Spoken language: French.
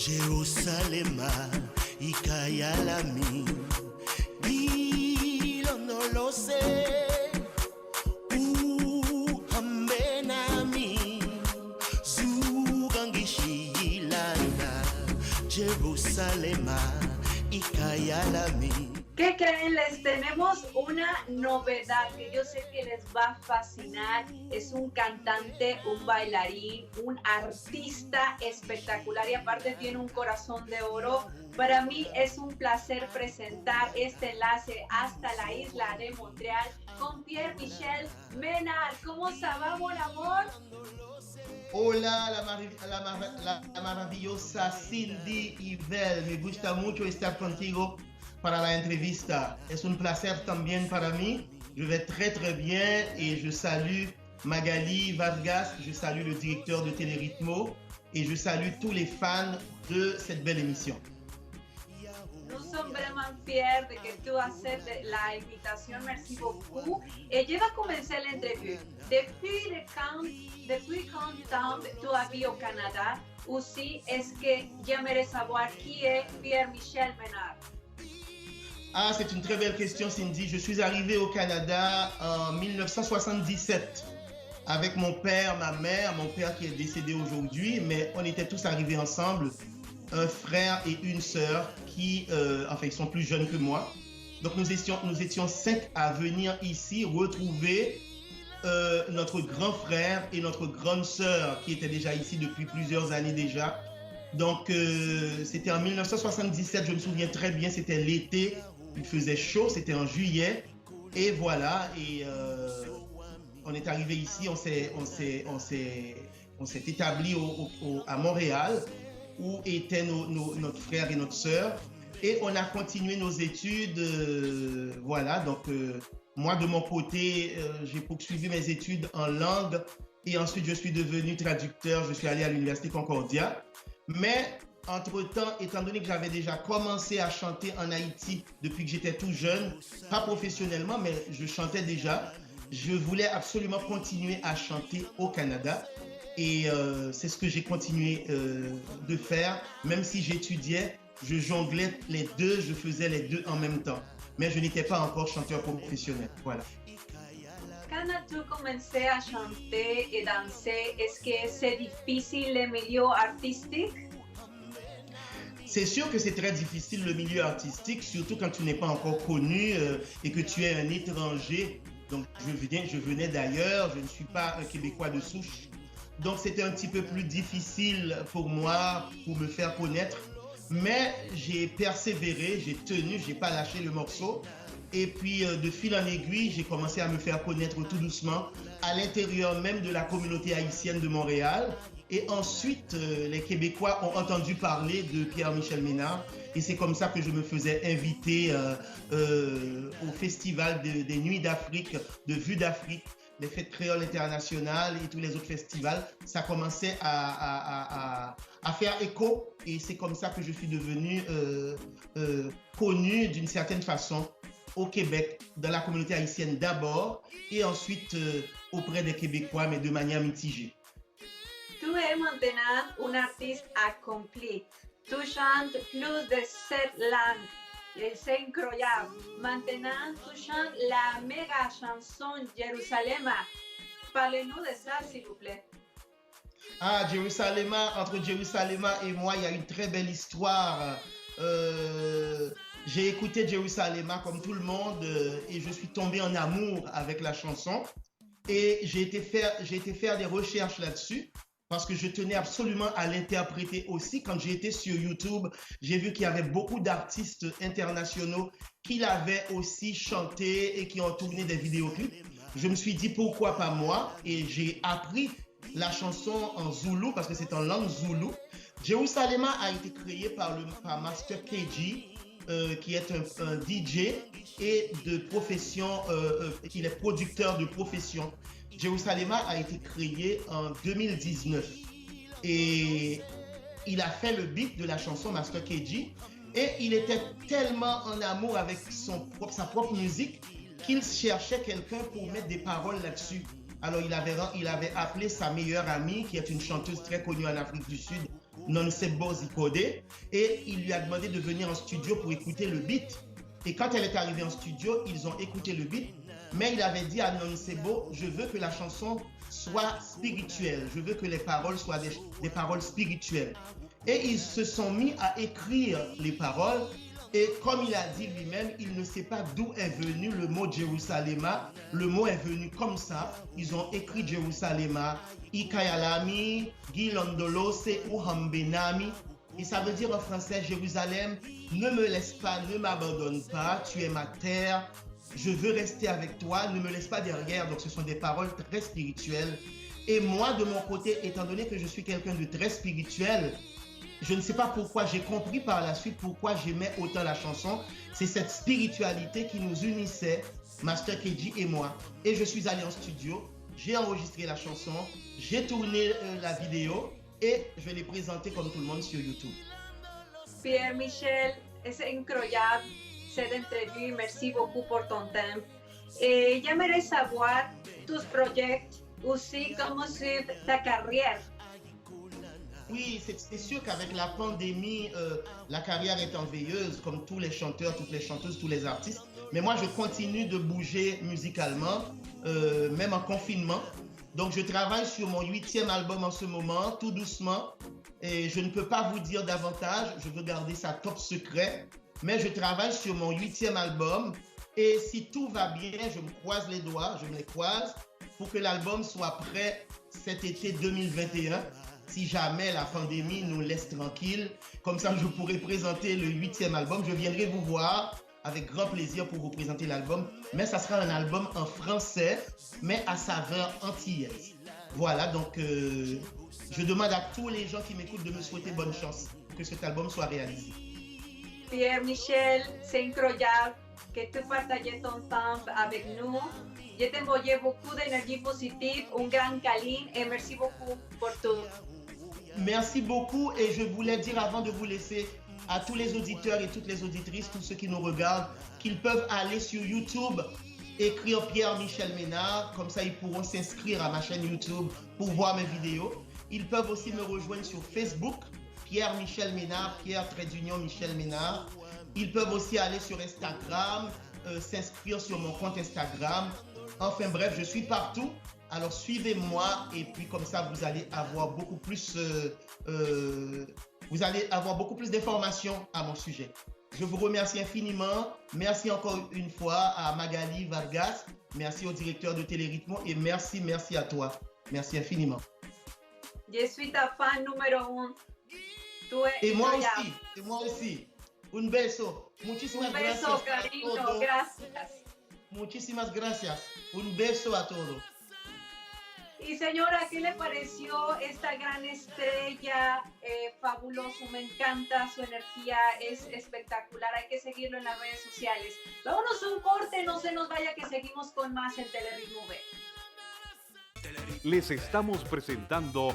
Jerusalema ikayalami bilonolose uhambe nami zugangishilana Jerusalema ikayalami. ¿Qué creen? Les tenemos una novedad que yo sé que les va a fascinar. Es un cantante, un bailarín, un artista espectacular y aparte tiene un corazón de oro. Para mí es un placer presentar este enlace hasta la isla de Montreal con Pierre-Michel Menard. ¿Cómo ça va, mon amor? Hola, la maravillosa Cindy Yvel. Me gusta mucho estar contigo para la entrevista. Es un placer también para mí. Je vais très bien et je salue Magali Vargas, je salue le directeur de Télérythmo et je salue tous les fans de cette belle émission. Nous sommes vraiment fiers de que tu aceptes la invitación. Merci beaucoup. Et je vais commencer l'interview. Depuis quand temps tu habites au Canada? Aussi, est-ce que j'aimerais savoir qui est Pierre-Michel Menard? Ah, c'est une très belle question, Cindy. Je suis arrivé au Canada en 1977 avec mon père, ma mère, mon père qui est décédé aujourd'hui, mais on était tous arrivés ensemble, un frère et une sœur qui, enfin, ils sont plus jeunes que moi. Donc, nous étions 5 à venir ici retrouver notre grand frère et notre grande sœur qui étaient déjà ici depuis plusieurs années déjà. Donc, c'était en 1977, je me souviens très bien, c'était l'été. Il faisait chaud, c'était en juillet, et voilà, et on est arrivé ici, on s'est établi à Montréal, où étaient notre frère et notre sœur, et on a continué nos études, voilà, donc moi de mon côté, j'ai poursuivi mes études en langue, et ensuite je suis devenu traducteur, je suis allé à l'Université Concordia, mais entre-temps, étant donné que j'avais déjà commencé à chanter en Haïti depuis que j'étais tout jeune, pas professionnellement, mais je chantais déjà, je voulais absolument continuer à chanter au Canada. Et c'est ce que j'ai continué de faire. Même si j'étudiais, je jonglais les deux, je faisais les deux en même temps. Mais je n'étais pas encore chanteur professionnel. Voilà. Quand tu commençais à chanter et danser, est-ce que c'est difficile le milieu artistique? C'est sûr que c'est très difficile le milieu artistique, surtout quand tu n'es pas encore connu et que tu es un étranger. Donc je venais d'ailleurs, je ne suis pas un Québécois de souche. Donc c'était un petit peu plus difficile pour moi, pour me faire connaître. Mais j'ai persévéré, j'ai tenu, j'ai pas lâché le morceau. Et puis de fil en aiguille, j'ai commencé à me faire connaître tout doucement à l'intérieur même de la communauté haïtienne de Montréal. Et ensuite, les Québécois ont entendu parler de Pierre-Michel Menard. Et c'est comme ça que je me faisais inviter au festival des Nuits d'Afrique, de Vue d'Afrique, les Fêtes créoles internationales et tous les autres festivals. Ça commençait à faire écho. Et c'est comme ça que je suis devenu connu d'une certaine façon au Québec, dans la communauté haïtienne d'abord, et ensuite auprès des Québécois, mais de manière mitigée. Tu es maintenant un artiste accompli. Tu chantes plus de 7 langues. Et c'est incroyable. Maintenant, tu chantes la méga chanson Jerusalema. Parlez-nous de ça, s'il vous plaît. Ah, Jerusalema, entre Jerusalema et moi, il y a une très belle histoire. J'ai écouté Jerusalema comme tout le monde et je suis tombé en amour avec la chanson. Et j'ai été faire des recherches là-dessus. Parce que je tenais absolument à l'interpréter aussi. Quand j'ai été sur YouTube, j'ai vu qu'il y avait beaucoup d'artistes internationaux qui l'avaient aussi chanté et qui ont tourné des vidéoclips. Je me suis dit pourquoi pas moi, et j'ai appris la chanson en zoulou parce que c'est en langue zoulou. Jerusalema a été créé par Master KG, qui est un DJ et de profession, il est producteur de profession. Jerusalema a été créé en 2019 et il a fait le beat de la chanson Master KG et il était tellement en amour avec sa propre musique qu'il cherchait quelqu'un pour mettre des paroles là-dessus. Alors il avait appelé sa meilleure amie qui est une chanteuse très connue en Afrique du Sud, Nonsebo Zikode, et il lui a demandé de venir en studio pour écouter le beat. Et quand elle est arrivée en studio, ils ont écouté le beat, mais il avait dit à Nonsebo, je veux que la chanson soit spirituelle, je veux que les paroles soient des paroles spirituelles. Et ils se sont mis à écrire les paroles. Et comme il a dit lui-même, il ne sait pas d'où est venu le mot Jérusalema. Le mot est venu comme ça. Ils ont écrit Jérusalema, Ikayalami, Gilandolose, Uhambenami. Et ça veut dire en français, Jérusalem, ne me laisse pas, ne m'abandonne pas, tu es ma terre, je veux rester avec toi, ne me laisse pas derrière. Donc ce sont des paroles très spirituelles. Et moi, de mon côté, étant donné que je suis quelqu'un de très spirituel, je ne sais pas pourquoi, j'ai compris par la suite pourquoi j'aimais autant la chanson. C'est cette spiritualité qui nous unissait, Master KG et moi. Et je suis allé en studio, j'ai enregistré la chanson, j'ai tourné la vidéo et je l'ai présentée comme tout le monde sur YouTube. Pierre Michel, c'est incroyable cette entrevue. Merci beaucoup pour ton temps. Et j'aimerais savoir tus projets, aussi comment c'est ta carrière. Oui, c'est sûr qu'avec la pandémie, la carrière est en veilleuse, comme tous les chanteurs, toutes les chanteuses, tous les artistes. Mais moi, je continue de bouger musicalement, même en confinement. Donc, je travaille sur mon 8e album en ce moment, tout doucement. Et je ne peux pas vous dire davantage, je veux garder ça top secret. Mais je travaille sur mon 8e album. Et si tout va bien, je me croise les doigts, je me les croise, pour que l'album soit prêt cet été 2021. Si jamais la pandémie nous laisse tranquille, comme ça je pourrai présenter le 8e album. Je viendrai vous voir avec grand plaisir pour vous présenter l'album. Mais ça sera un album en français, mais à saveur antillaise. Voilà, donc je demande à tous les gens qui m'écoutent de me souhaiter bonne chance pour que cet album soit réalisé. Pierre Michel, c'est incroyable que tu partages ton temps avec nous. Je t'envoie beaucoup d'énergie positive, un grand câlin et merci beaucoup pour tout. Merci beaucoup et je voulais dire avant de vous laisser à tous les auditeurs et toutes les auditrices, tous ceux qui nous regardent, qu'ils peuvent aller sur YouTube, écrire Pierre Michel Ménard, comme ça ils pourront s'inscrire à ma chaîne YouTube pour voir mes vidéos. Ils peuvent aussi me rejoindre sur Facebook, Pierre Michel Ménard, Pierre-Michel Ménard. Ils peuvent aussi aller sur Instagram, s'inscrire sur mon compte Instagram. Enfin bref, je suis partout. Alors suivez-moi et puis comme ça vous allez avoir beaucoup plus d'informations à mon sujet. Je vous remercie infiniment. Merci encore une fois à Magali Vargas. Merci au directeur de Télérhythmo et merci à toi. Merci infiniment. Je suis ta fan numéro 1. Et moi aussi. Un beso. Muchísimas gracias. Un beso, cariño. Gracias. Muchísimas gracias. Un beso a todos. Y señora, ¿qué le pareció esta gran estrella? Fabuloso, me encanta su energía, es espectacular, hay que seguirlo en las redes sociales. Vámonos a un corte, no se nos vaya que seguimos con más en Télérhythmo B. Les estamos presentando